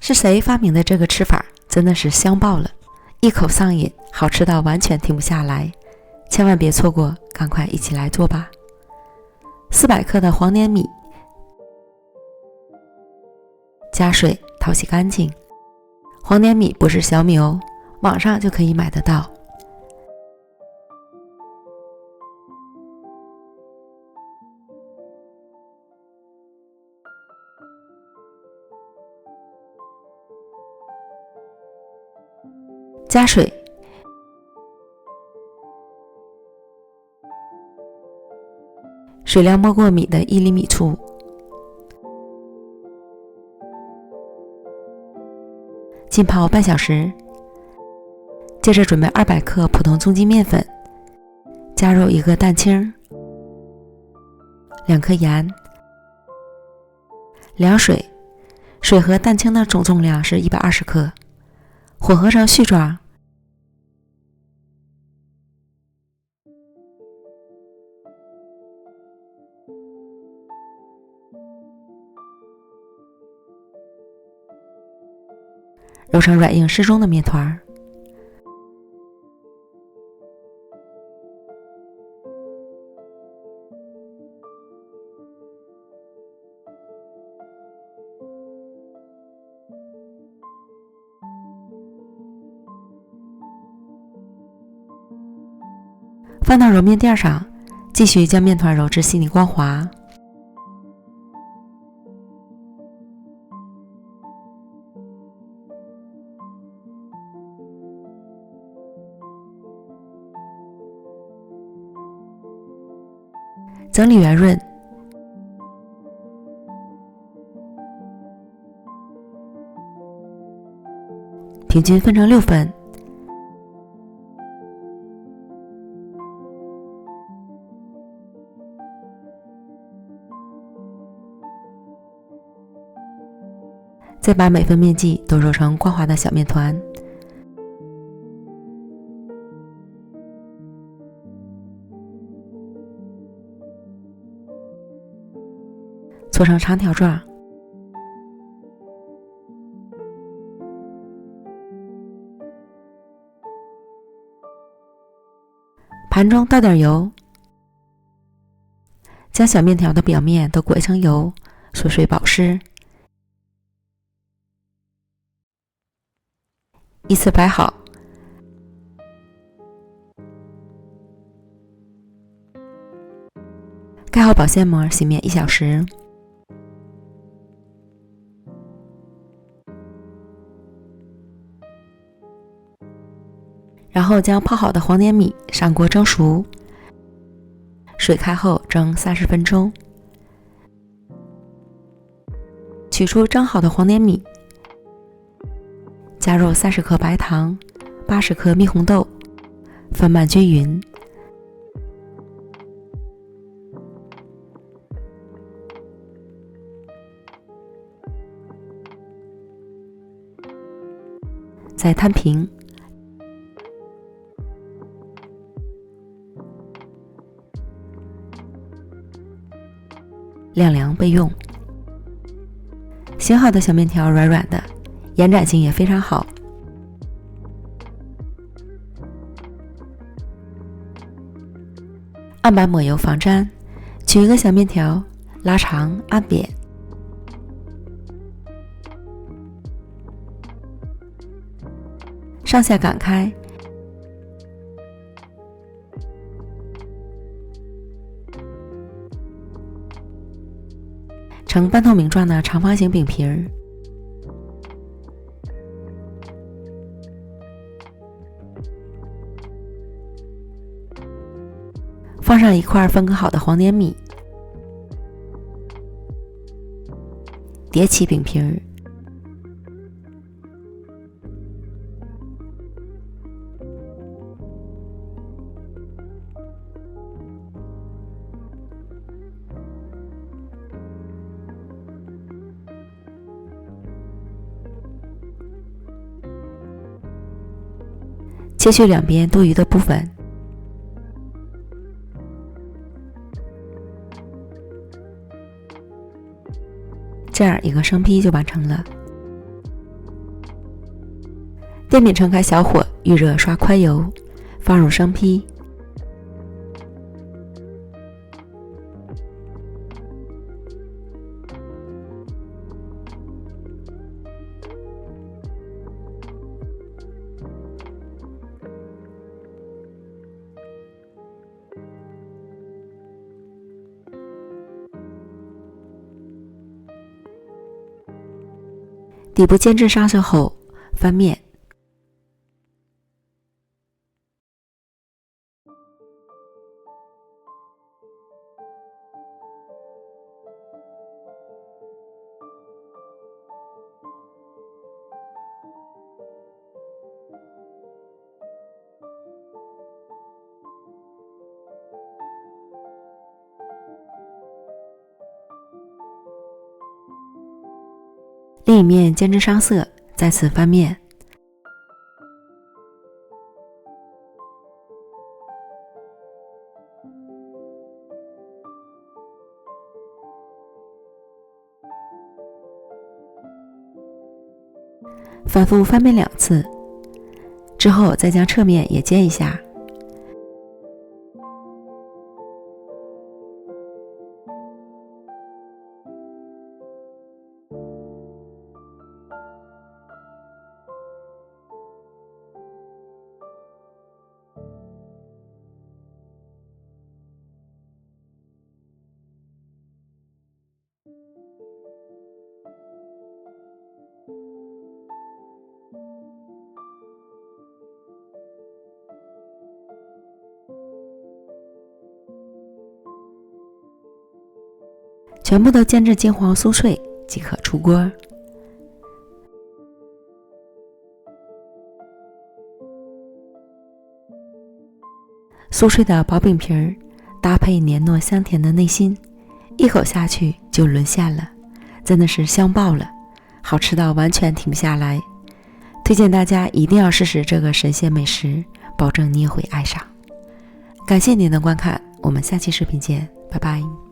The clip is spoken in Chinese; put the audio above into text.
是谁发明的这个吃法，真的是香爆了，一口上瘾，好吃到完全停不下来，千万别错过，赶快一起来做吧。400克的黄黏米，加水淘洗干净。黄黏米不是小米哦，网上就可以买得到。加水，水量没过米的1厘米粗，浸泡半小时。接着准备200克普通中筋面粉，加入1个蛋清，2颗盐，凉水，水和蛋清的总重量是120克，混合成絮状。揉成软硬适中的面团。放到揉面垫上，继续将面团揉至细腻光滑。整理圆润，平均分成6份。再把每份面剂都揉成光滑的小面团。搓成长条状。盘中倒点油，将小面条的表面都裹一层油，锁水保湿。依次摆好。盖好保鲜膜，洗面1小时。然后将泡好的黄黏米上锅蒸熟，水开后蒸30分钟。取出蒸好的黄黏米，加入30克白糖、80克蜜红豆，翻拌均匀。再摊平。晾凉备用。醒好的小面条软软的，延展性也非常好。案板抹油防粘，取一个小面条，拉长按扁，上下擀开，呈半透明状的长方形饼皮儿，放上一块分割好的黄黏米，叠起饼皮儿，切去两边多余的部分，这样一个生坯就完成了。电饼撑开小火，预热刷宽油，放入生坯。底部煎至上色后，翻面。另一面煎至上色，再次翻面。反复翻面2次，之后再将侧面也煎一下。全部都煎至金黄酥脆即可出锅。酥脆的薄饼皮儿搭配黏糯香甜的内心，一口下去就沦陷了，真的是香爆了，好吃到完全停不下来。推荐大家一定要试试这个神仙美食，保证你也会爱上。感谢您的观看，我们下期视频见，拜拜。